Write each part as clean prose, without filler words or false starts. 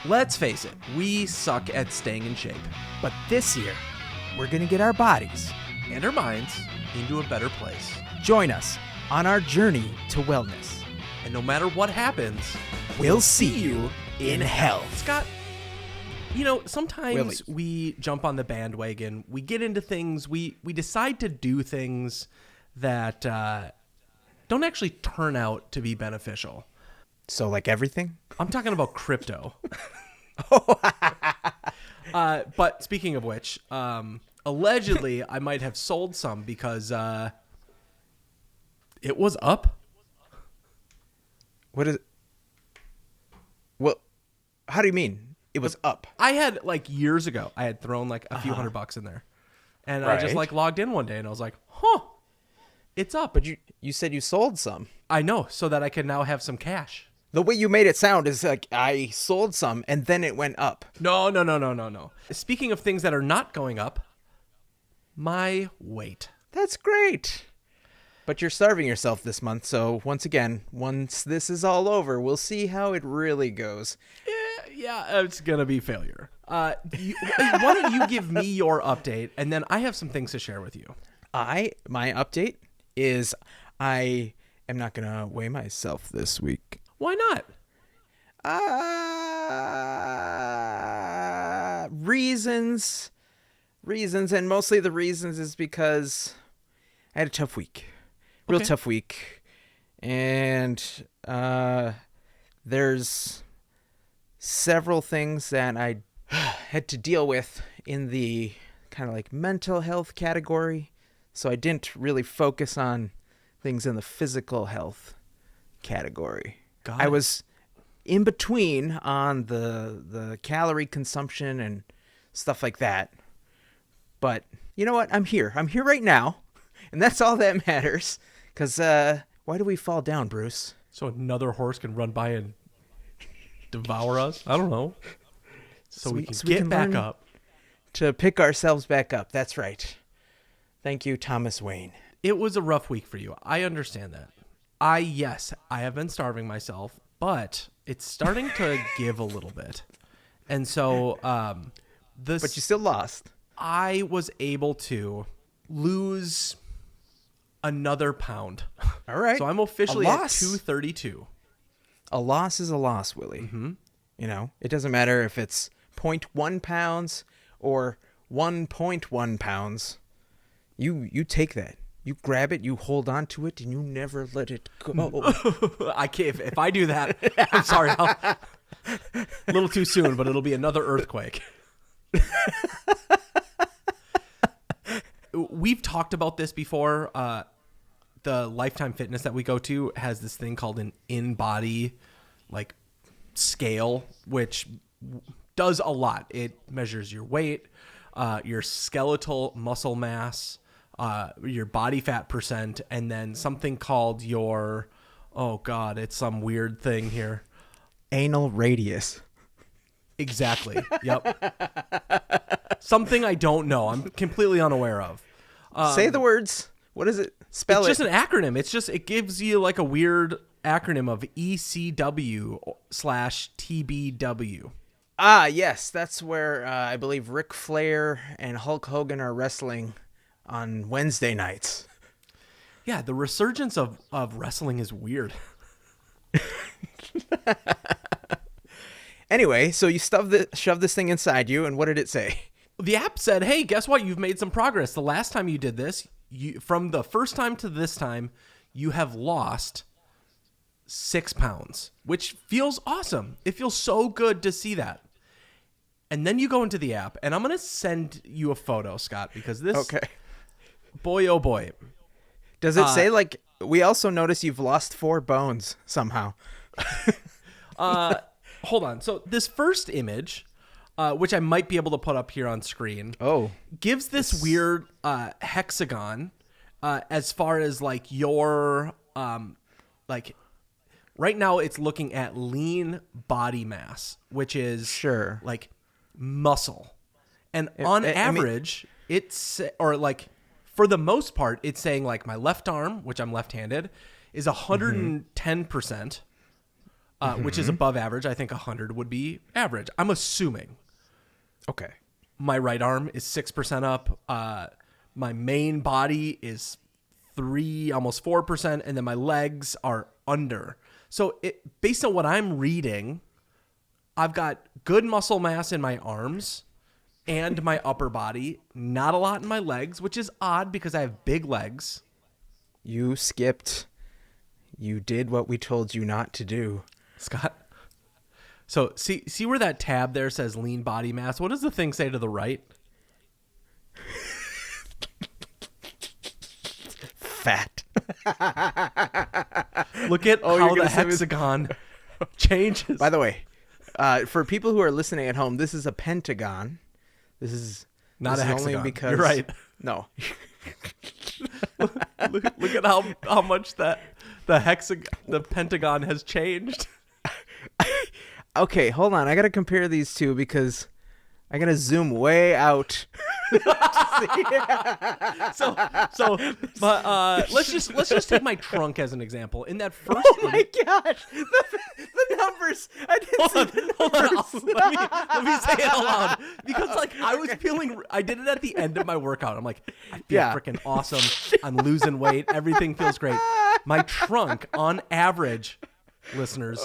Let's face it, we suck at staying in shape. But this year, we're going to get our bodies And our minds into a better place. Join us on our journey to wellness. And no matter what happens, We'll see you in health. Scott, sometimes we jump on the bandwagon. We get into things. We decide to do things that don't actually turn out to be beneficial. So like everything? I'm talking about crypto. But speaking of which, allegedly I might have sold some because it was up. What is it? Well, how do you mean? It was up. I had years ago, I had thrown a few $100 in there. And I just logged in one day and I was like, it's up. But you said you sold some. I know, so that I can now have some cash. The way you made it sound is like I sold some and then it went up. No. Speaking of things that are not going up, my weight. That's great. But you're starving yourself this month, so once this is all over, we'll see how it really goes. Yeah, it's going to be failure. Why don't you give me your update, and then I have some things to share with you. My update is I am not going to weigh myself this week. Why not? Reasons, and mostly the reasons is because I had a tough week. Real tough week. And there's several things that I had to deal with in the kind of mental health category. So I didn't really focus on things in the physical health category. I was in between on the calorie consumption and stuff like that. But you know what? I'm here right now. And that's all that matters. Because why do we fall down, Bruce? So another horse can run by and devour us? I don't know. So we can get back up. To pick ourselves back up. That's right. Thank you, Thomas Wayne. It was a rough week for you. I understand that. Yes, I have been starving myself, but it's starting to give a little bit. And so But you still lost. I was able to lose another pound. All right. So I'm officially at 232. A loss is a loss, Willie. Mm-hmm. It doesn't matter if it's 0.1 pounds or 1.1 pounds. You take that. You grab it, you hold on to it, and you never let it go. I can't. If I do that, I'm sorry. A little too soon, but it'll be another earthquake. We've talked about this before. The Lifetime Fitness that we go to has this thing called an in-body scale, which does a lot. It measures your weight, your skeletal muscle mass, your body fat percent, and then something called your, it's some weird thing here. Anal radius. Exactly. Yep. Something I don't know. I'm completely unaware of. Say the words. What is it? Spell it's it. It's just an acronym. It gives you a weird acronym of ECW/TBW. Ah, yes. That's where I believe Ric Flair and Hulk Hogan are wrestling on Wednesday nights. Yeah, the resurgence of wrestling is weird. Anyway, so you shoved this thing inside you, and what did it say? The app said, hey, guess what? You've made some progress. The last time you did this, from the first time to this time, you have lost 6 pounds, which feels awesome. It feels so good to see that. And then you go into the app, and I'm going to send you a photo, Scott, because this... Okay. Boy, oh boy. Does it say, we also notice you've lost 4 bones somehow? Hold on. So this first image, which I might be able to put up here on screen, gives this weird hexagon as far as your right now it's looking at lean body mass, which is muscle, and on average it's for the most part it's saying my left arm, which I'm left-handed, is 110%. which is above average. I think 100 would be average. I'm assuming. Okay. My right arm is 6% up. My main body is 4%, and then my legs are under. So based on what I'm reading, I've got good muscle mass in my arms and my upper body, not a lot in my legs, which is odd because I have big legs. You did what we told you not to do. Scott. So see where that tab there says lean body mass? What does the thing say to the right? Fat. Look at how the hexagon changes. By the way, for people who are listening at home, this is a pentagon. This is not a hexagon. Only because, you're right. No. look at how much the pentagon has changed. Okay, hold on. I got to compare these two because I got to zoom way out. Let's just take my trunk as an example. In that first Oh my gosh. The numbers. I didn't see the numbers. Let me say it out loud. Because I did it at the end of my workout. I'm like, I feel freaking awesome. I'm losing weight. Everything feels great. My trunk on average, listeners,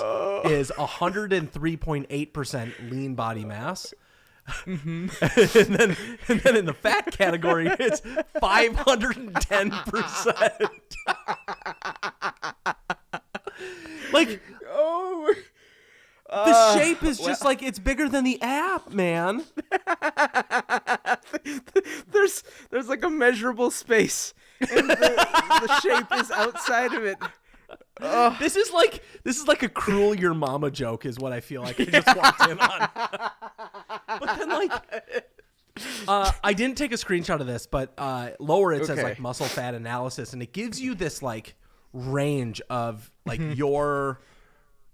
is 103.8% lean body mass. Mm-hmm. and then in the fat category, it's 510%. Like, the shape is just like it's bigger than the app, man. There's like a measurable space, and the shape is outside of it. This is like a cruel your mama joke is what I feel like I just walked in on. But then I didn't take a screenshot of this, but lower it says like muscle fat analysis, and it gives you this like range of like your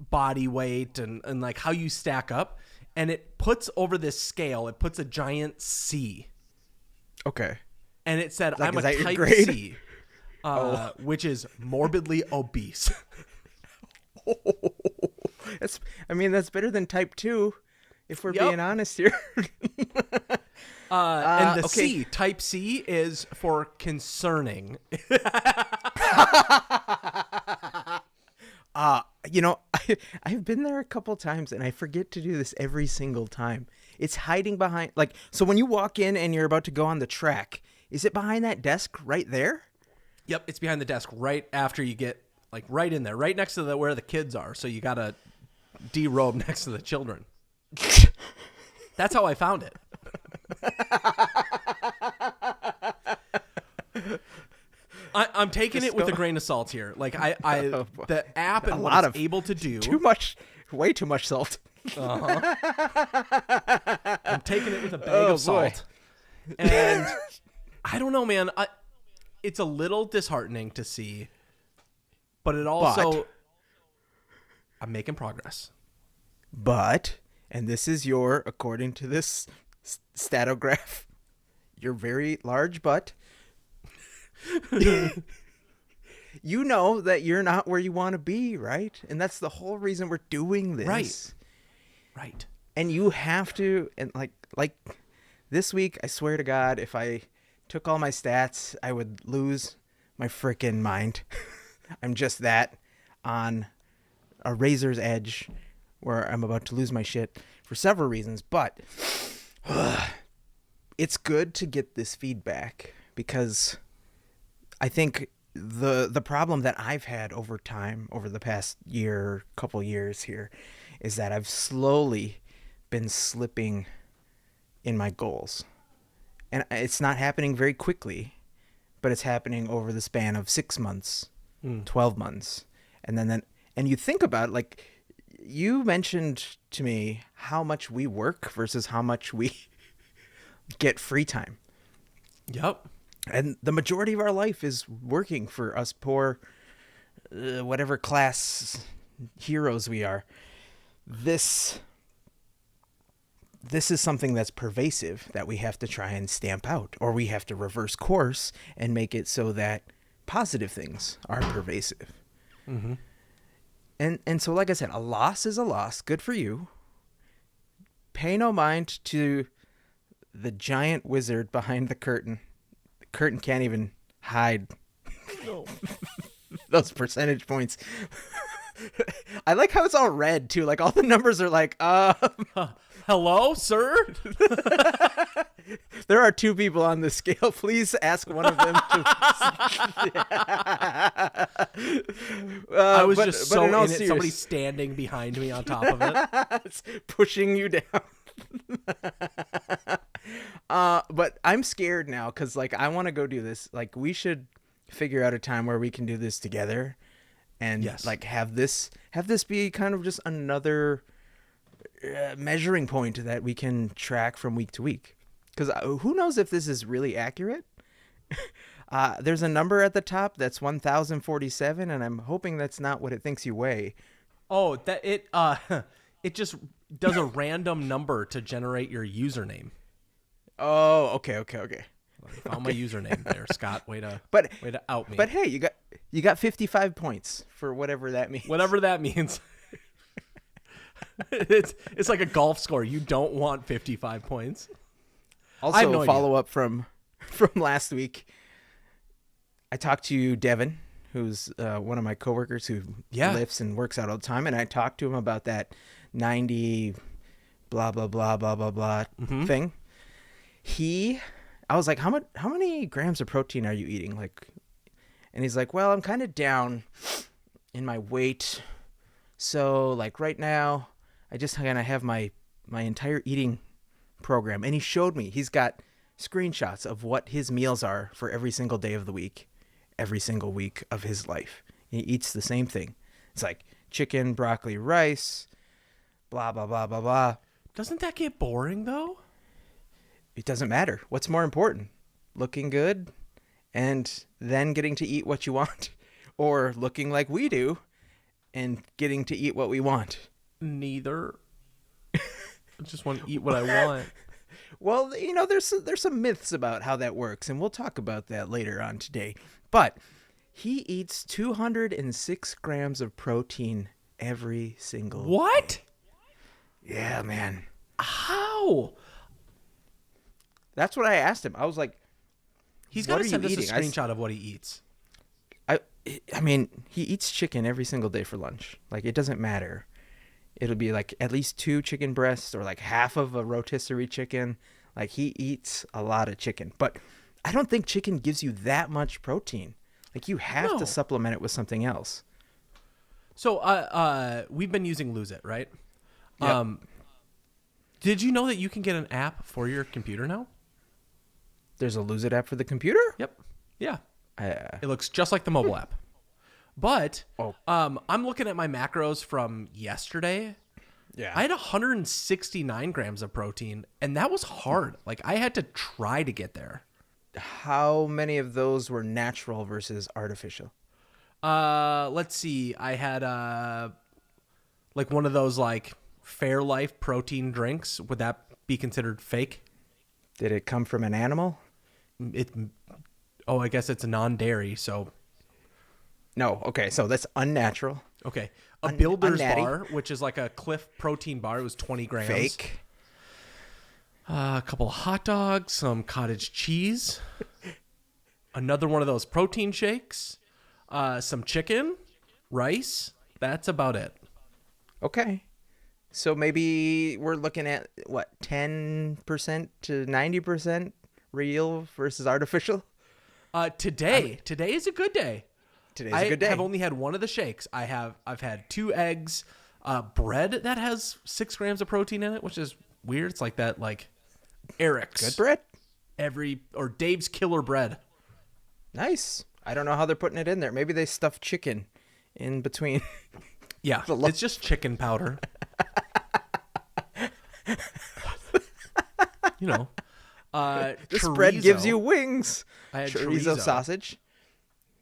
body weight and like how you stack up, and it puts over this scale, it puts a giant C. Okay. And it said I'm a type C. Which is morbidly obese. That's better than type 2, if we're being honest here. And the C, type C, is for concerning. I've been there a couple times, and I forget to do this every single time. It's hiding behind, so when you walk in and you're about to go on the track, is it behind that desk right there? Yep, it's behind the desk right after you get, like, right in there, right next to where the kids are. So you got to derobe next to the children. That's how I found it. I'm taking it with a grain of salt here. Like, the app and what it's able to do. Way too much salt. Uh-huh. I'm taking it with a bag of salt. And I don't know, man. It's a little disheartening to see, but it also, I'm making progress. But, and this is according to this statograph, your very large butt, you know that you're not where you want to be, right? And that's the whole reason we're doing this. Right. And you have to, and like this week, I swear to God, if I took all my stats, I would lose my freaking mind. I'm just that on a razor's edge where I'm about to lose my shit for several reasons. But it's good to get this feedback because I think the problem that I've had over time, over the past couple years here, is that I've slowly been slipping in my goals. And it's not happening very quickly, but it's happening over the span of 6 months, 12 months. And you think about, like, you mentioned to me how much we work versus how much we get free time. Yep. And the majority of our life is working for us poor, whatever class heroes we are. This is something that's pervasive that we have to try and stamp out, or we have to reverse course and make it so that positive things are pervasive. Mm-hmm. And so, like I said, a loss is a loss. Good for you. Pay no mind to the giant wizard behind the curtain. The curtain can't even hide those percentage points. I like how it's all red too. Like all the numbers are like, hello, sir? There are two people on this scale. Please ask one of them to. I was just so in it. Somebody standing behind me on top of it. Pushing you down. But I'm scared now because, like, I want to go do this. Like, we should figure out a time where we can do this together and, like, have this be kind of just another measuring point that we can track from week to week. Because who knows if this is really accurate? There's a number at the top that's 1,047, and I'm hoping that's not what it thinks you weigh. Oh, that it just does a random number to generate your username. Oh, okay. I found my username there, Scott. Way to out me. But hey, you got 55 points for whatever that means. Whatever that means. It's like a golf score. You don't want 55 points. Also, follow up from last week. I talked to Devin, who's one of my coworkers who lifts and works out all the time, and I talked to him about that 90 blah blah blah blah blah blah thing. I was like, how many grams of protein are you eating? Like, and he's like, well, I'm kind of down in my weight, so like right now, I just kind of have my entire eating program. And he showed me, he's got screenshots of what his meals are for every single day of the week, every single week of his life. He eats the same thing. It's like chicken, broccoli, rice, blah, blah, blah, blah, blah. Doesn't that get boring though? It doesn't matter. What's more important? Looking good and then getting to eat what you want, or looking like we do and getting to eat what we want? Neither. I just want to eat what I want. Well, there's some myths about how that works, and we'll talk about that later on today. But he eats 206 grams of protein every single day. What? Yeah, man. How? That's what I asked him. I was like, he's got to send us a screenshot of what he eats. I mean, he eats chicken every single day for lunch. Like, it doesn't matter. It'll be like at least 2 chicken breasts or like half of a rotisserie chicken. Like, he eats a lot of chicken. But I don't think chicken gives you that much protein. Like, you have to supplement it with something else. So we've been using Lose It, right? Yep. Did you know that you can get an app for your computer now? There's a Lose It app for the computer? Yep. Yeah. It looks just like the mobile app. But I'm looking at my macros from yesterday. Yeah. I had 169 grams of protein, and that was hard. Like, I had to try to get there. How many of those were natural versus artificial? Let's see. I had like one of those like Fairlife protein drinks. Would that be considered fake? Did it come from an animal? I guess it's a non-dairy, so... No, okay, so that's unnatural. Okay. A Builder's bar, which is like a Cliff protein bar. It was 20 grams. Fake. A couple of hot dogs, some cottage cheese. Another one of those protein shakes. Some chicken, rice. That's about it. Okay. So maybe we're looking at, 10% to 90% real versus artificial? Today is a good day. Today's a good day. I have only had one of the shakes. I've had 2 eggs, bread that has 6 grams of protein in it, which is weird. It's like that, like Eric's good bread, or Dave's Killer Bread. Nice. I don't know how they're putting it in there. Maybe they stuffed chicken in between. Yeah, it's just chicken powder. This bread gives you wings. I had chorizo sausage.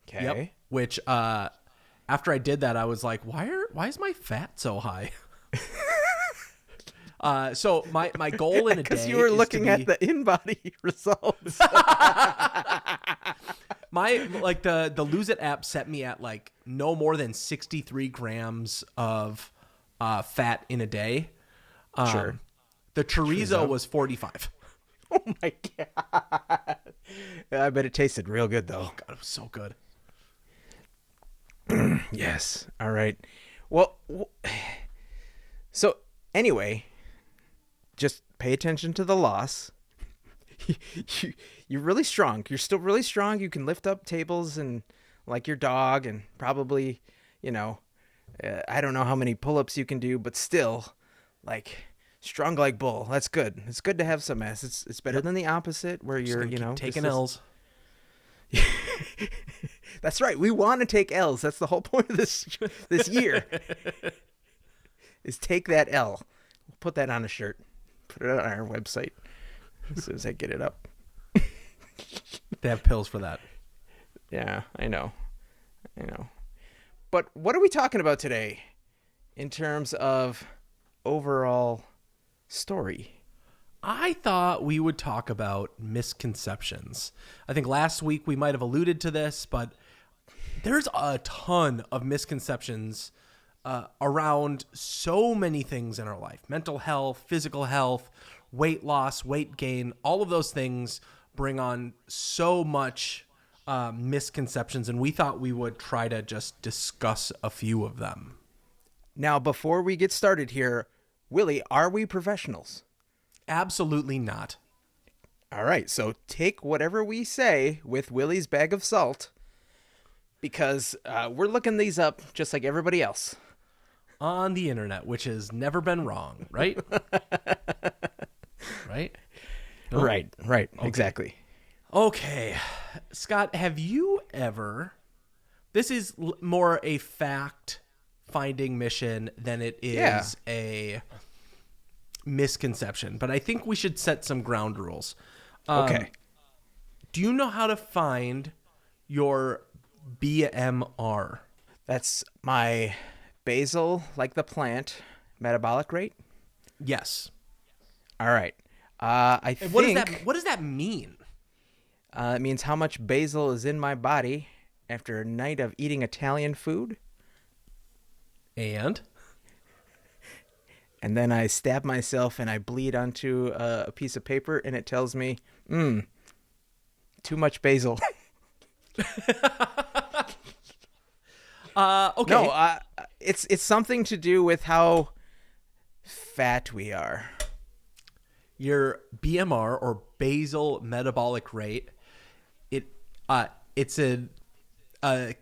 Okay. Yep. Which after I did that, I was like, why is my fat so high? So my goal in a day, because you were looking at the in-body results. The Lose It app set me at like no more than 63 grams of fat in a day. Sure. The chorizo was 45. Oh my God. I bet it tasted real good though. God, it was so good. Yes. All right. Well, so anyway, just pay attention to the loss. You're really strong. You're still really strong. You can lift up tables and like your dog, and probably, I don't know how many pull-ups you can do, but still, like strong like bull. That's good. It's good to have some mass. It's better than the opposite where you're, taking L's. That's right. We want to take L's. That's the whole point of this year. Is take that L. We'll put that on a shirt. Put it on our website as soon as I get it up. They have pills for that. Yeah, I know. But what are we talking about today in terms of overall story? I thought we would talk about misconceptions. I think last week we might have alluded to this, but there's a ton of misconceptions around so many things in our life. Mental health, physical health, weight loss, weight gain, all of those things bring on so much misconceptions, and we thought we would try to just discuss a few of them. Now, before we get started here, Willie, are we professionals? Absolutely not. All right, so take whatever we say with Willie's bag of salt, because we're looking these up just like everybody else. On the internet, which has never been wrong, right? Right? No? Right, Okay. Exactly. Okay. Scott, have you ever... This is more a fact-finding mission than it is a misconception, but I think we should set some ground rules. Okay. Do you know how to find your BMR? That's my basal, like the plant, metabolic rate? Yes. All right. I And think... what does that mean? It means how much basal is in my body after a night of eating Italian food. And then I stab myself and I bleed onto a piece of paper, and it tells me, too much basal. Okay. No, it's something to do with how fat we are. Your BMR, or basal metabolic rate, it's a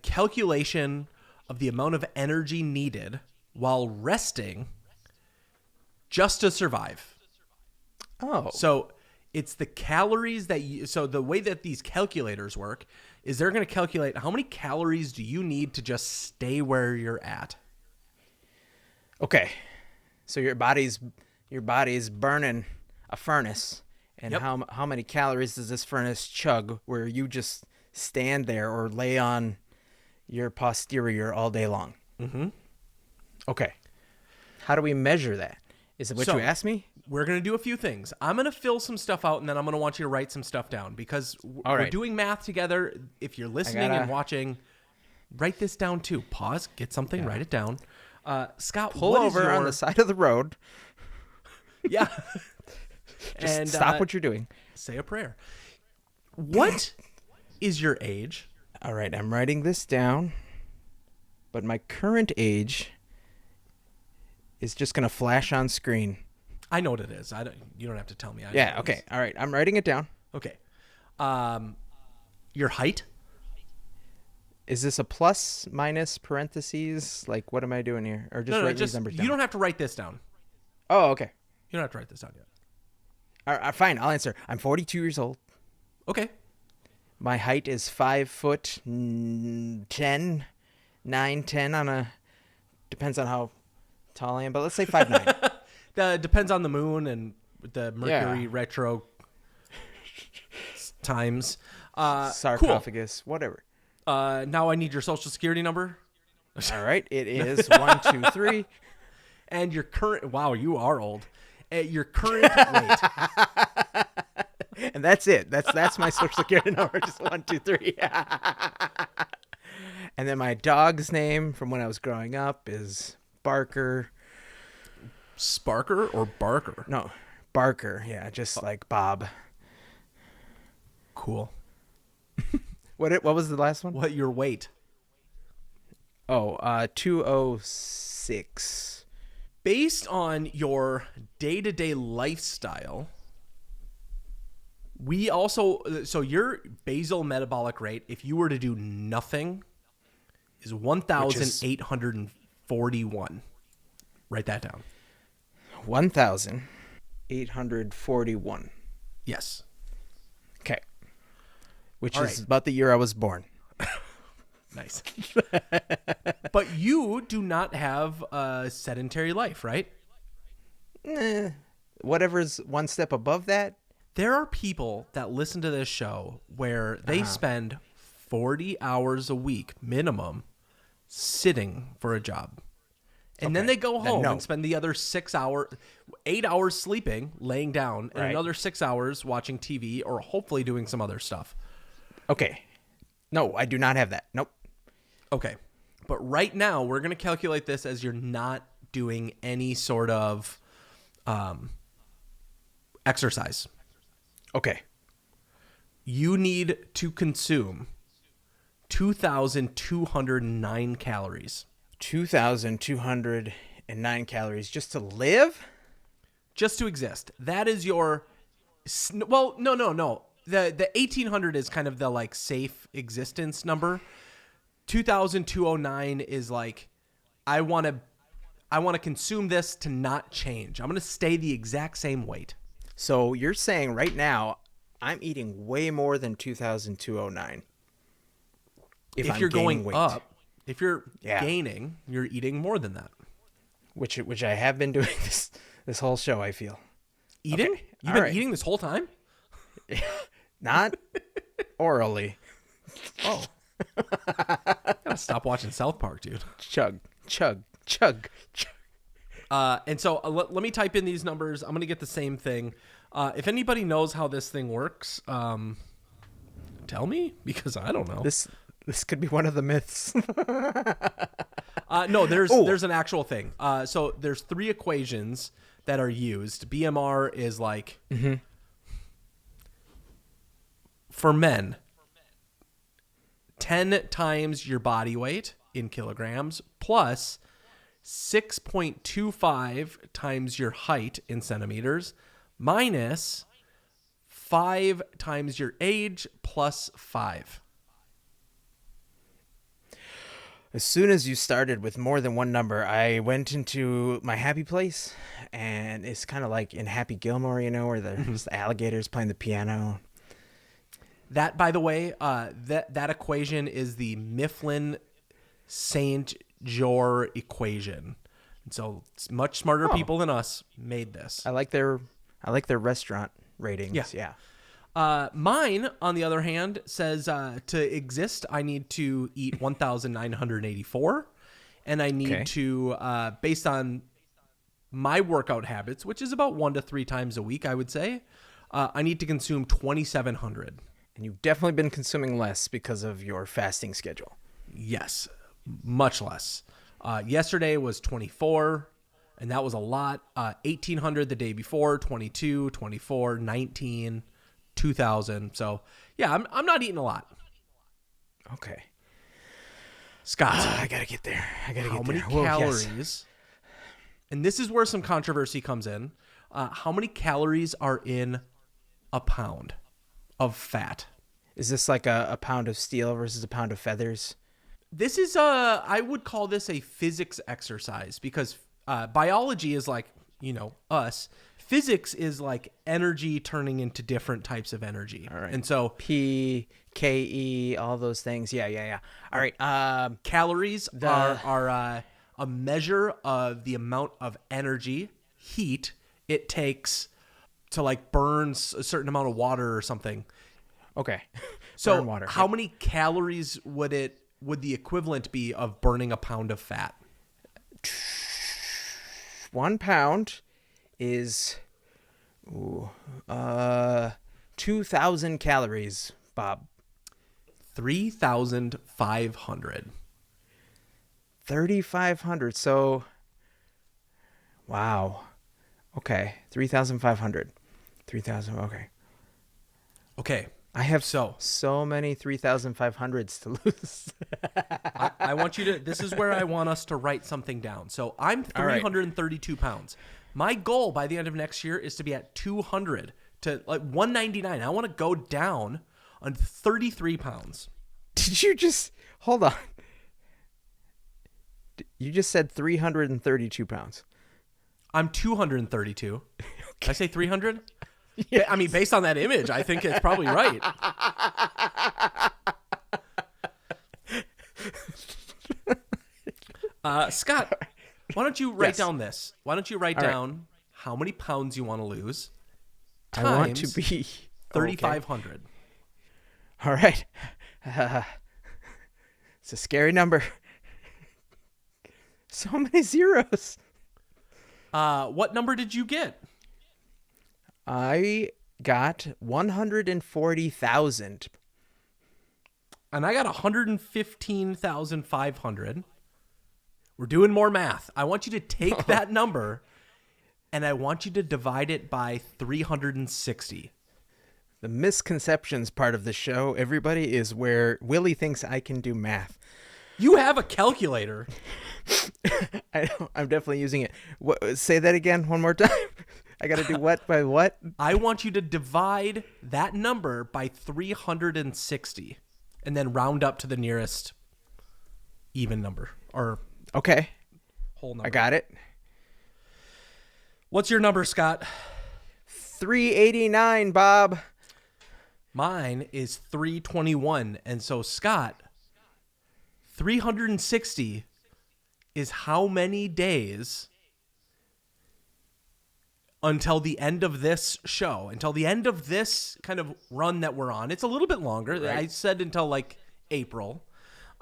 calculation of the amount of energy needed while resting just to survive. Oh. So it's the calories so the way that these calculators work is they're going to calculate how many calories do you need to just stay where you're at. Okay. So your body's burning a furnace, and Yep. how many calories does this furnace chug where you just stand there or lay on your posterior all day long? Mm-hmm. Okay. How do we measure that? Is it what you asked me? We're going to do a few things. I'm going to fill some stuff out, and then I'm going to want you to write some stuff down, because we're doing math together. If you're listening and watching, write this down too. Pause, get something, write it down. Scott, Pull over on the side of the road. Yeah. And stop what you're doing. Say a prayer. What is your age? All right, I'm writing this down, but my current age is just going to flash on screen. I know what it is. You don't have to tell me. Okay. All right, I'm writing it down. Okay. Your height? Is this a plus, minus, parentheses? Like, what am I doing here? Or just write these numbers down? You don't have to write this down. Oh, okay. You don't have to write this down yet. All right, fine, I'll answer. I'm 42 years old. Okay. My height is 5'10", 9'10" on a... Depends on how tall I am, but let's say 5'9". That depends on the moon and the Mercury retro times. Sarcophagus, whatever. Now I need your social security number. All right, it is 1, 2, 3. And your current... Wow, you are old. Your current weight. And that's it. That's my social security number. Just 123. And then my dog's name from when I was growing up is Barker. Sparker or Barker? No, Barker. Yeah, just like Bob. Cool. What was the last one? What your weight? Oh, 206. Based on your day-to-day lifestyle, we also, so your basal metabolic rate, if you were to do nothing, is 1,841. Write that down. 1,841. Yes. Okay. Which All is right. about the year I was born. Nice. But you do not have a sedentary life, right? Whatever's one step above that. There are people that listen to this show where they spend 40 hours a week minimum sitting for a job. And then they go home and spend the other 8 hours sleeping, laying down, and another 6 hours watching TV or hopefully doing some other stuff. Okay. No, I do not have that. Nope. Okay. But right now, we're going to calculate this as you're not doing any sort of exercise. Okay. You need to consume 2,209 calories. 2,209 calories just to live? Just to exist. That is your... Well, no. The 1,800 is kind of the like safe existence number. 2,209 is like, I want to consume this to not change. I'm going to stay the exact same weight. So you're saying right now I'm eating way more than 2,209. If you're going weight. up, if you're gaining, you're eating more than that. Which I have been doing this whole show, I feel. Eating? Okay. You've been eating this whole time? Not orally. Oh. Gotta stop watching South Park, dude. Chug. And so let me type in these numbers. I'm going to get the same thing. If anybody knows how this thing works, tell me, because I don't know. This could be one of the myths. No, there's an actual thing. So there's 3 equations that are used. BMR is like, for men, 10 times your body weight in kilograms plus 6.25 times your height in centimeters minus 5 times your age plus 5. As soon as you started with more than one number, I went into my happy place, and it's kind of like in Happy Gilmore, where there's the alligators playing the piano. That, by the way, that equation is the Mifflin-St. Jean equation. And so much smarter people than us made this. I like their restaurant ratings. Yeah. Mine, on the other hand, says to exist, I need to eat 1,984, and I need to, based on my workout habits, which is about 1 to 3 times a week, I would say, I need to consume 2,700. And you've definitely been consuming less because of your fasting schedule. Yes, much less. Yesterday was 24, and that was a lot. 1,800 the day before, 22, 24, 19, 2,000. So, yeah, I'm not eating a lot. Okay. Scott, I got to get there. how many calories? Yes. And this is where some controversy comes in. How many calories are in a pound of fat? Is this like a pound of steel versus a pound of feathers? This is I would call this a physics exercise because biology is like, us. Physics is like energy turning into different types of energy. All right. And so P, K, E, all those things. Yeah. All right. Calories are a measure of the amount of energy, heat it takes to like burn a certain amount of water or something. Okay. So Burn water. how many calories would the equivalent be of burning a pound of fat? 1 pound is 2,000 calories, Bob. 3,500. 3,500. So, wow. Okay, 3,500. 3,000. Okay. Okay. I have So many 3,500s to lose. I want you to, this is where I want us to write something down. So I'm All right. 332 pounds. My goal by the end of next year is to be at 200 to like 199. I want to go down on 33 pounds. Did you just, hold on. You just said 332 pounds. I'm 232. Okay. Did I say 300? Yes. I mean, based on that image, I think it's probably right. Scott, why don't you write Yes. down this? Why don't you write All right. down how many pounds you want to lose I want to times be 3,500. Okay. All right. It's a scary number. So many zeros. What number did you get? I got 140,000. And I got 115,500. We're doing more math. I want you to take that number and I want you to divide it by 360. The misconceptions part of the show, everybody, is where Willie thinks I can do math. You have a calculator. I'm definitely using it. Say that again one more time. I got to do what by what? I want you to divide that number by 360 and then round up to the nearest even number or Okay. whole number. I got it. What's your number, Scott? 389, Bob. Mine is 321. And so, Scott, 360 is how many days until the end of this show, until the end of this kind of run that we're on. It's a little bit longer. Right. I said until like April.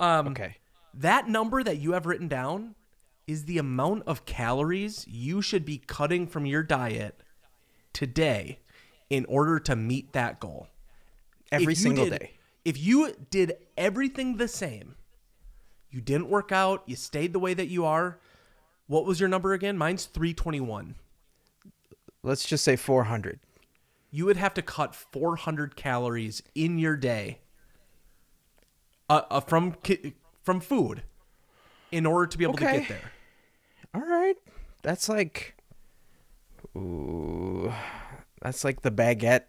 Okay. That number that you have written down is the amount of calories you should be cutting from your diet today in order to meet that goal. Every single day. If you did everything the same, you didn't work out, you stayed the way that you are, what was your number again? Mine's 321. Let's just say 400. You would have to cut 400 calories in your day from food in order to be able to Okay. get there. All right. That's like the baguette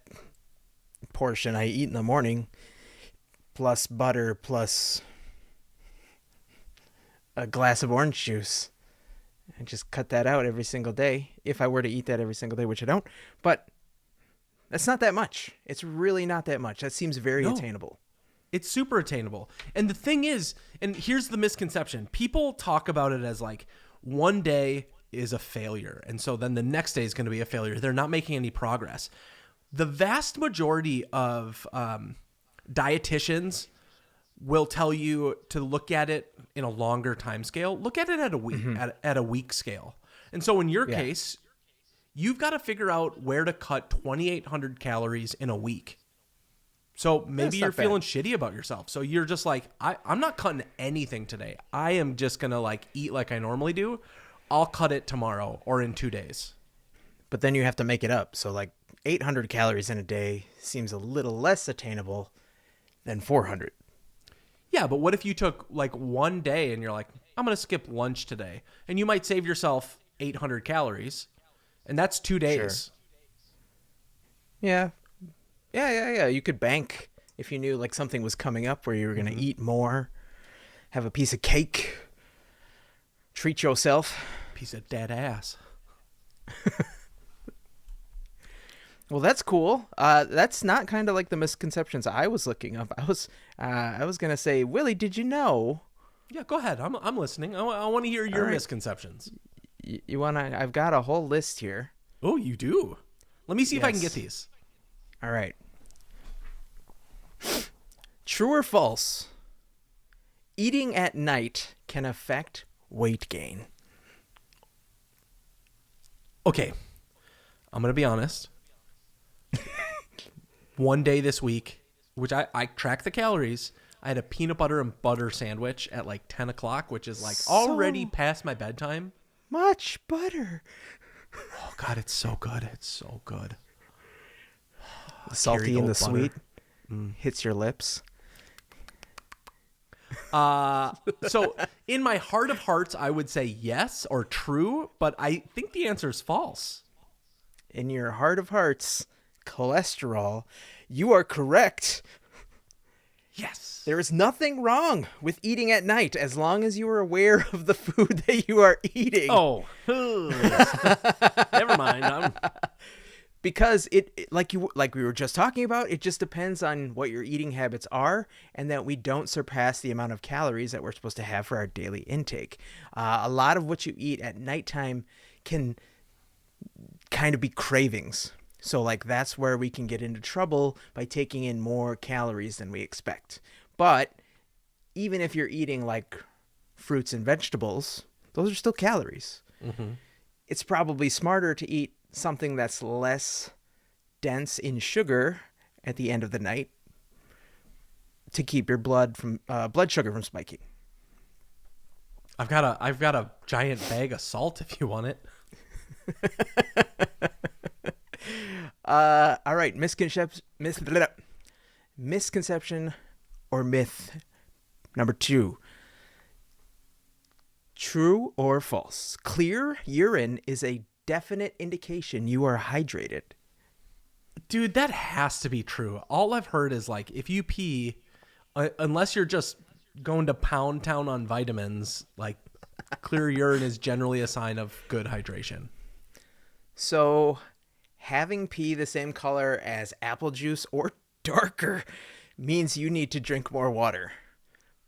portion I eat in the morning, plus butter, plus a glass of orange juice. And just cut that out every single day if I were to eat that every single day, which I don't. But that's not that much. It's really not that much. That seems very attainable. It's super attainable. And the thing is, and here's the misconception. People talk about it as like one day is a failure. And so then the next day is going to be a failure. They're not making any progress. The vast majority of dietitians will tell you to look at it in a longer time scale. Look at it at a week, at a week scale. And so in your case, you've got to figure out where to cut 2,800 calories in a week. So maybe you're feeling shitty about yourself. So you're just like, I'm not cutting anything today. I am just going to like eat like I normally do. I'll cut it tomorrow or in 2 days. But then you have to make it up. So like 800 calories in a day seems a little less attainable than 400. Yeah, but what if you took like one day and you're like, I'm going to skip lunch today. And you might save yourself 800 calories. And that's 2 days. Sure. Yeah. You could bank if you knew like something was coming up where you were going to eat more, have a piece of cake, treat yourself. Piece of dead ass. Well, that's cool. That's not kind of like the misconceptions I was looking up. I was going to say, Willie, did you know? Yeah, go ahead. I'm listening. I want to hear your right. misconceptions. You want to, I've got a whole list here. Oh, you do? Let me see if I can Yes. get these. All right. True or false? Eating at night can affect weight gain. Okay. I'm going to be honest. one day this week, which I tracked the calories. I had a peanut butter and butter sandwich at like 10 o'clock, which is like already past my bedtime. Much butter. Oh, God, it's so good. It's so good. The salty and the sweet hits your lips. So in my heart of hearts, I would say yes or true, but I think the answer is false. In your heart of hearts, cholesterol, you are correct. Yes. There is nothing wrong with eating at night as long as you are aware of the food that you are eating. Oh, never mind. Because it like we were just talking about, it just depends on what your eating habits are, and that we don't surpass the amount of calories that we're supposed to have for our daily intake. A lot of what you eat at nighttime can kind of be cravings. So like that's where we can get into trouble by taking in more calories than we expect. But even if you're eating like fruits and vegetables, those are still calories. Mm-hmm. It's probably smarter to eat something that's less dense in sugar at the end of the night to keep your blood sugar from spiking. I've got a giant bag of salt if you want it. All right, misconception or myth number 2. True or false? Clear urine is a definite indication you are hydrated. Dude, that has to be true. All I've heard is like if you pee, unless you're just going to pound town on vitamins, like clear urine is generally a sign of good hydration. So having pee the same color as apple juice or darker means you need to drink more water.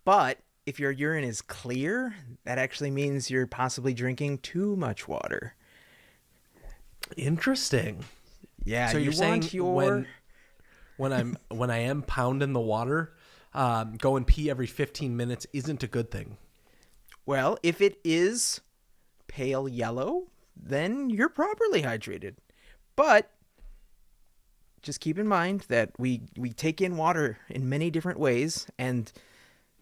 But if your urine is clear, that actually means you're possibly drinking too much water. Interesting. Yeah, so you you're saying want your when I am pounding the water, go and pee every 15 minutes isn't a good thing. Well, if it is pale yellow, then you're properly hydrated. But just keep in mind that we take in water in many different ways, and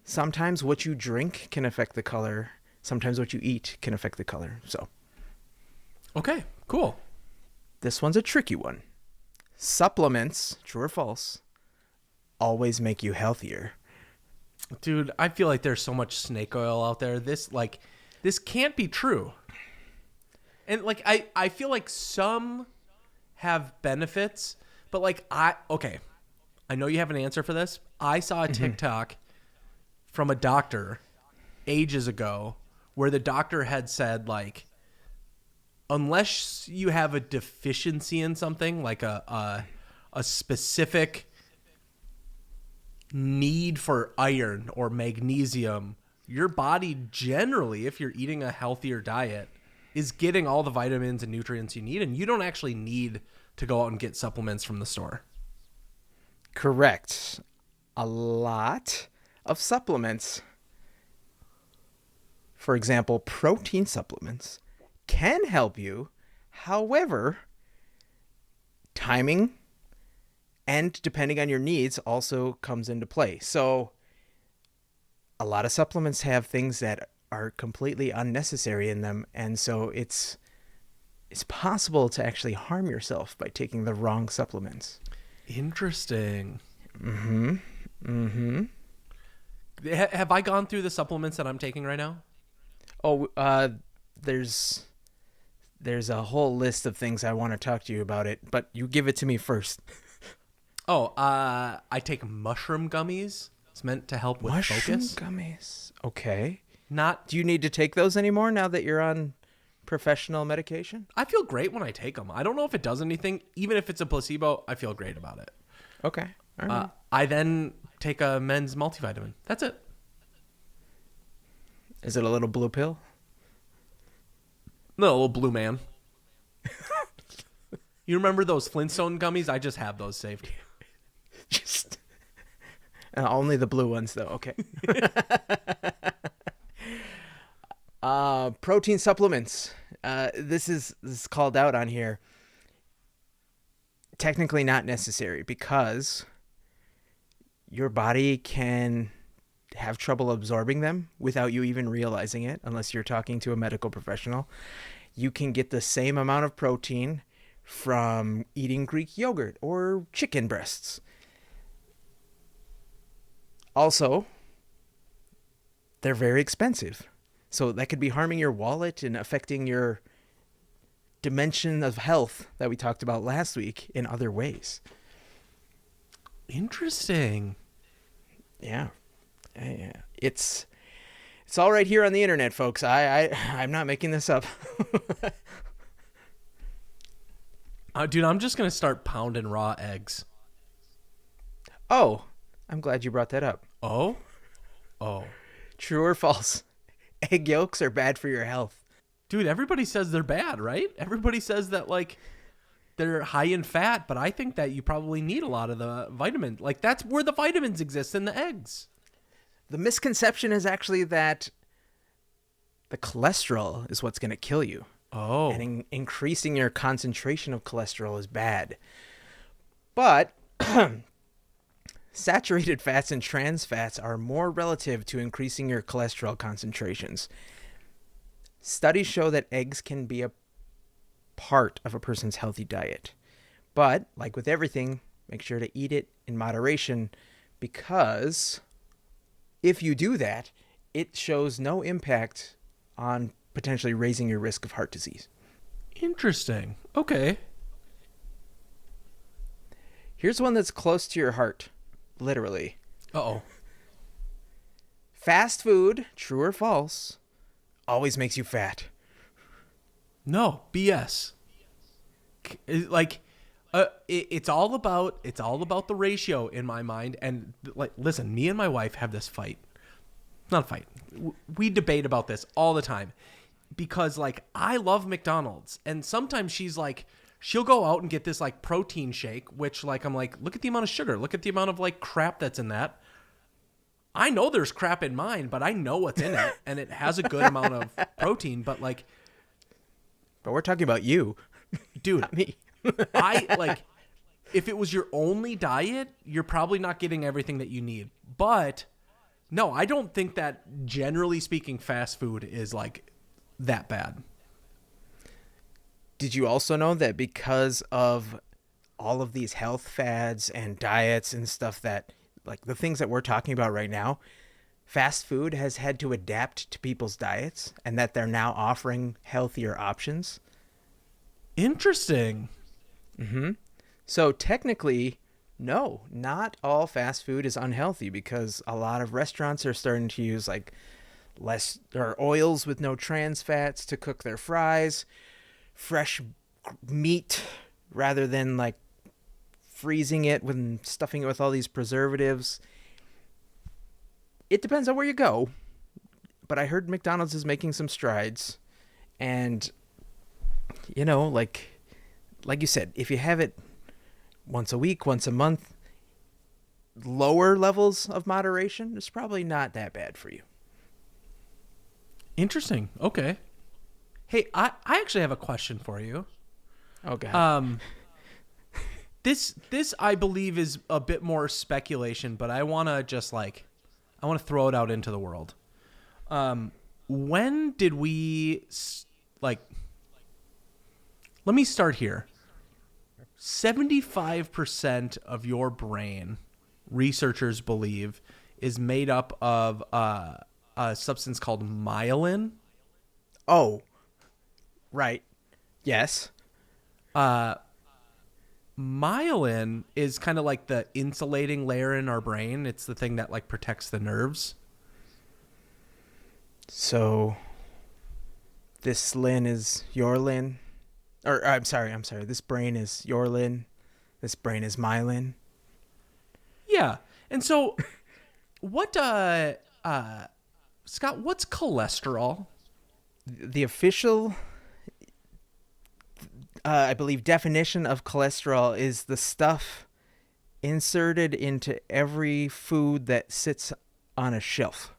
sometimes what you drink can affect the color. Sometimes what you eat can affect the color. So, okay, cool. This one's a tricky one. Supplements, true or false, always make you healthier. Dude, I feel like there's so much snake oil out there. This can't be true. And like I feel like some have benefits, but like I know you have an answer for this. I saw a TikTok from a doctor ages ago where the doctor had said like unless you have a deficiency in something like a specific need for iron or magnesium, your body generally, if you're eating a healthier diet, is getting all the vitamins and nutrients you need, and you don't actually need to go out and get supplements from the store. Correct. A lot of supplements, for example, protein supplements, can help you. However, timing and depending on your needs also comes into play. So a lot of supplements have things that are completely unnecessary in them, and so it's possible to actually harm yourself by taking the wrong supplements. Interesting. Mm-hmm. Mm-hmm. Have I gone through the supplements that I'm taking right now? Oh, there's a whole list of things I want to talk to you about it, but you give it to me first. I take mushroom gummies. It's meant to help with focus. Mushroom gummies. Okay. Not. Do you need to take those anymore now that you're on professional medication? I feel great when I take them. I don't know if it does anything. Even if it's a placebo, I feel great about it. Okay. All right. I then take a men's multivitamin. That's it. Is it a little blue pill? No, a little blue man. You remember those Flintstone gummies? I just have those saved. Just only the blue ones, though. Okay. Protein supplements. This is called out on here. technically not necessary because your body can have trouble absorbing them without you even realizing it, unless you're talking to a medical professional. You can get the same amount of protein from eating Greek yogurt or chicken breasts. Also, they're very expensive. So that could be harming your wallet and affecting your dimension of health that we talked about last week in other ways. Interesting. Yeah. It's all right here on the internet, folks. I'm not making this up. Dude, I'm just going to start pounding raw eggs. Oh, I'm glad you brought that up. Oh? True or false? Egg yolks are bad for your health. Dude, everybody says they're bad, right? Everybody says that, like, they're high in fat, but I think that you probably need a lot of the vitamin. Like, that's where the vitamins exist, in the eggs. The misconception is actually that the cholesterol is what's going to kill you. Oh. And increasing your concentration of cholesterol is bad. But saturated fats and trans fats are more relative to increasing your cholesterol concentrations. Studies show that eggs can be a part of a person's healthy diet. But, like with everything, make sure to eat it in moderation, because if you do that, it shows no impact on potentially raising your risk of heart disease. Interesting. Okay. Here's one that's close to your heart, literally. Uh-oh. Fast food, true or false, always makes you fat. No, BS. Like, it's all about the ratio in my mind. And like, listen, me and my wife have this fight. Not a fight. We debate about this all the time, because like I love McDonald's, and sometimes she'll go out and get this like protein shake, which like I'm like, look at the amount of sugar, look at the amount of like crap that's in that. I know there's crap in mine, but I know what's in it, and it has a good amount of protein. But we're talking about you, dude. Not me. I like, if it was your only diet, you're probably not getting everything that you need. But no, I don't think that, generally speaking, fast food is like that bad. Did you also know that because of all of these health fads and diets and stuff, that like the things that we're talking about right now, fast food has had to adapt to people's diets, and that they're now offering healthier options? Interesting. Mm-hmm. So technically, no, not all fast food is unhealthy, because a lot of restaurants are starting to use like less or oils with no trans fats to cook their fries, fresh meat rather than like freezing it and stuffing it with all these preservatives. It depends on where you go, but I heard McDonald's is making some strides, and you know, like you said, if you have it once a week, once a month, lower levels of moderation is probably not that bad for you. Interesting. Okay. Hey, I actually have a question for you. Oh God. This I believe is a bit more speculation, but I want to throw it out into the world. When did we let me start here. 75% of your brain, researchers believe, is made up of a substance called myelin. Oh, right. Yes. Myelin is kind of like the insulating layer in our brain. It's the thing that like protects the nerves. So this Lin is your Lin? Or I'm sorry. This brain is your Lin. This brain is my Lin. Yeah. And so what Scott, what's cholesterol? The official I believe definition of cholesterol is the stuff inserted into every food that sits on a shelf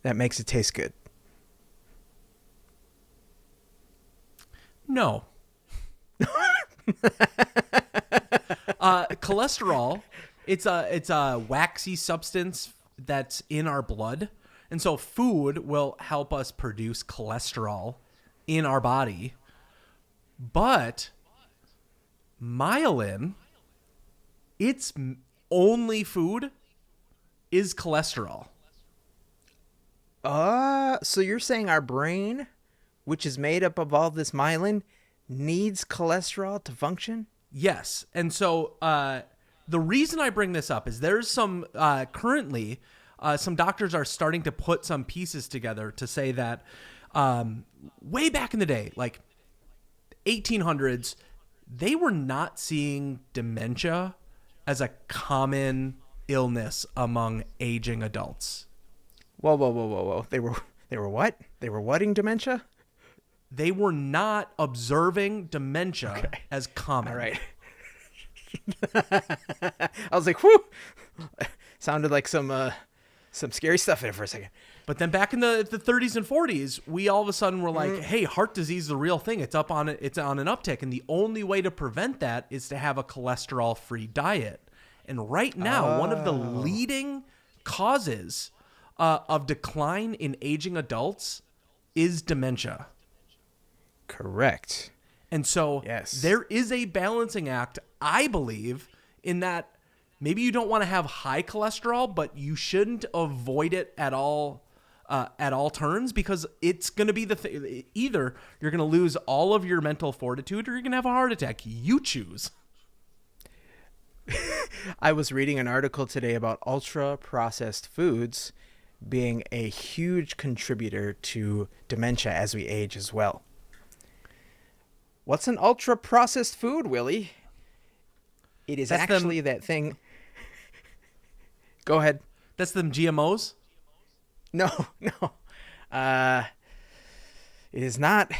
that makes it taste good. Cholesterol, it's a waxy substance that's in our blood. And so food will help us produce cholesterol in our body. But myelin, its only food is cholesterol. So you're saying our brain, which is made up of all this myelin, needs cholesterol to function? Yes. And so the reason I bring this up is there's some currently some doctors are starting to put some pieces together to say that way back in the day, like 1800s, they were not seeing dementia as a common illness among aging adults. Whoa. They were what? They were whatting dementia? They were not observing dementia as common. All right. I was like, whew. Sounded like some scary stuff in it for a second. But then back in the 30s and 40s, we all of a sudden were like, hey, heart disease is the real thing. It's on an uptick. And the only way to prevent that is to have a cholesterol-free diet. And right now, one of the leading causes of decline in aging adults is dementia. Correct. And so yes, there is a balancing act, I believe, in that maybe you don't want to have high cholesterol, but you shouldn't avoid it at all turns, because it's going to be either you're going to lose all of your mental fortitude or you're going to have a heart attack. You choose. I was reading an article today about ultra-processed foods being a huge contributor to dementia as we age as well. What's an ultra-processed food, Willie? It is actually that thing. Go ahead. That's them GMOs? No. It is not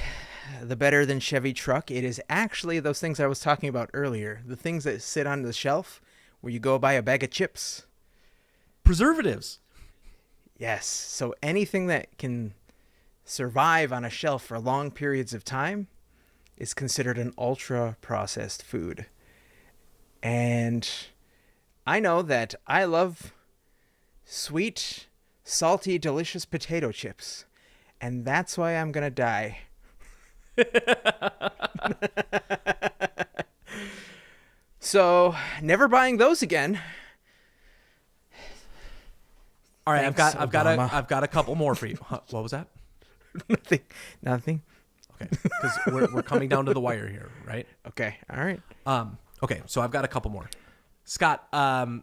the better than Chevy truck. It is actually those things I was talking about earlier. The things that sit on the shelf where you go buy a bag of chips. Preservatives. Yes. So anything that can survive on a shelf for long periods of time is considered an ultra-processed food. And I know that I love sweet, salty, delicious potato chips. And that's why I'm going to die. So, never buying those again. All right, Thanks, I've got a couple more for you. Huh, what was that? Nothing. Okay, because we're coming down to the wire here, right? Okay, all right. Okay, so I've got a couple more. Scott, I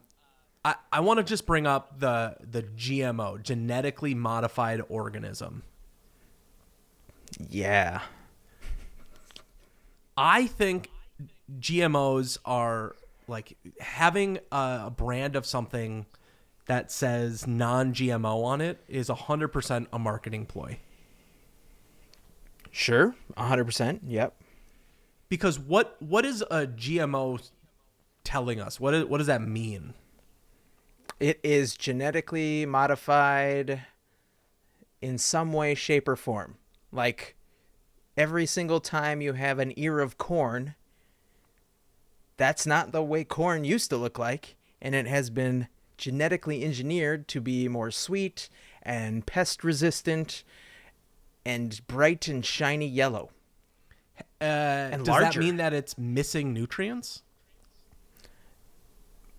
want to just bring up the GMO, genetically modified organism. Yeah. I think GMOs are like having a brand of something that says non-GMO on it is 100% a marketing ploy. Sure, 100%. Yep. Because what is a GMO telling us? What does that mean? It is genetically modified in some way, shape, or form. Like every single time you have an ear of corn, that's not the way corn used to look like, and it has been genetically engineered to be more sweet and pest resistant and bright and shiny yellow. And does larger. That mean that it's missing nutrients?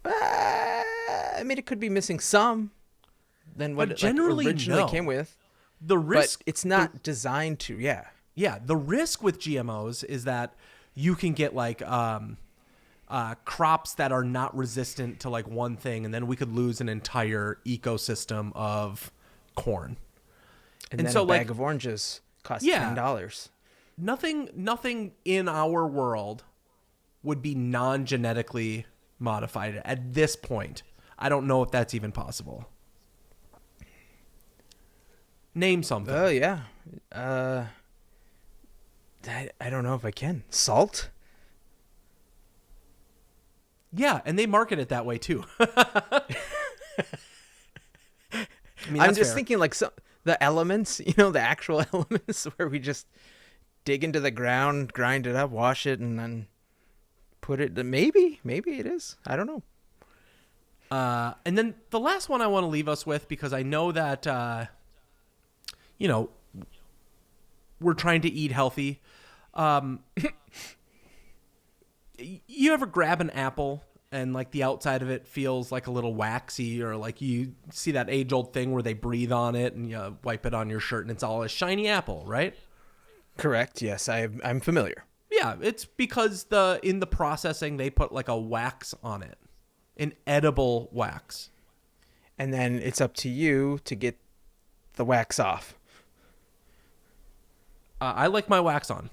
I mean, it could be missing some than what it originally came with. The risk, but it's not designed to. Yeah. The risk with GMOs is that you can get like crops that are not resistant to like one thing, and then we could lose an entire ecosystem of corn. And then so a bag of oranges costs $10. Nothing in our world would be non-genetically modified at this point. I don't know if that's even possible. Name something. Oh, yeah. I don't know if I can. Salt? Yeah, and they market it that way too. I mean, I'm just thinking like the elements, the actual elements where we just dig into the ground, grind it up, wash it, and then put it. Maybe it is. I don't know. And then the last one I want to leave us with, because I know that, we're trying to eat healthy. You ever grab an apple and like the outside of it feels like a little waxy, or like you see that age-old thing where they breathe on it and you wipe it on your shirt and it's all a shiny apple, right? Correct. Yes, I'm familiar. Yeah, it's because in the processing they put like a wax on it, an edible wax. And then it's up to you to get the wax off. I like my wax on.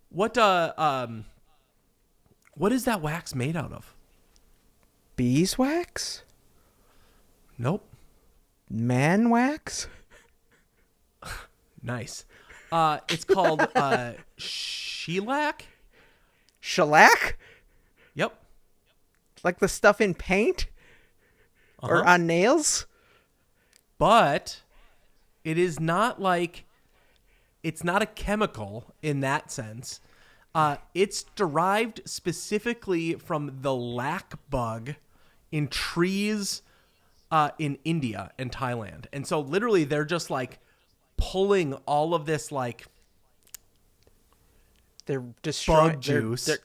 What is that wax made out of? Beeswax? Nope. Man wax? Nice. It's called shellac. Shellac? Yep. Like the stuff in paint? Or on nails? But it is not like, it's not a chemical in that sense. It's derived specifically from the lac bug in trees in India and Thailand. And so literally they're just like pulling all of this like they're destroying bug juice. They're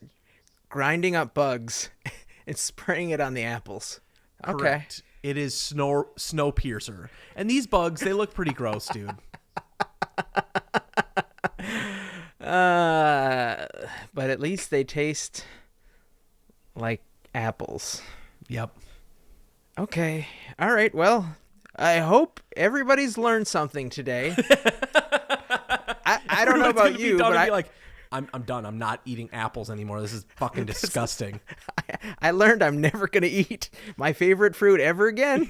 grinding up bugs and spraying it on the apples. Okay. Correct. It is Snowpiercer. And these bugs, they look pretty gross, dude. But at least they taste like apples. Yep. Okay. All right. Well, I hope everybody's learned something today. I don't know about you, but I'm done. I'm not eating apples anymore. This is fucking disgusting. I learned I'm never going to eat my favorite fruit ever again.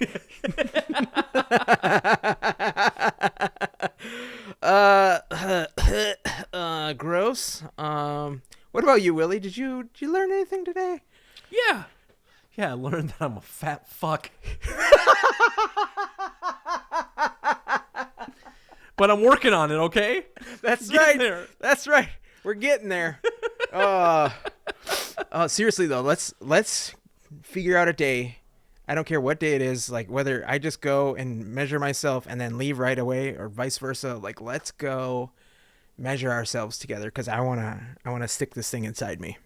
Gross. What about you, Willie? Did you learn anything today? Yeah. Yeah, I learned that I'm a fat fuck. But I'm working on it, okay? That's right. There. That's right. We're getting there. Seriously though, let's figure out a day. I don't care what day it is, like whether I just go and measure myself and then leave right away or vice versa. Like, let's go measure ourselves together, because I wanna stick this thing inside me.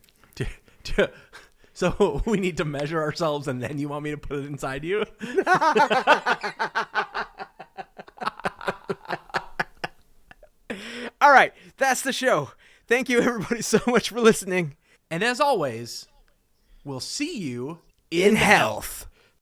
So we need to measure ourselves and then you want me to put it inside you? All right, that's the show. Thank you everybody so much for listening. And as always, we'll see you in health.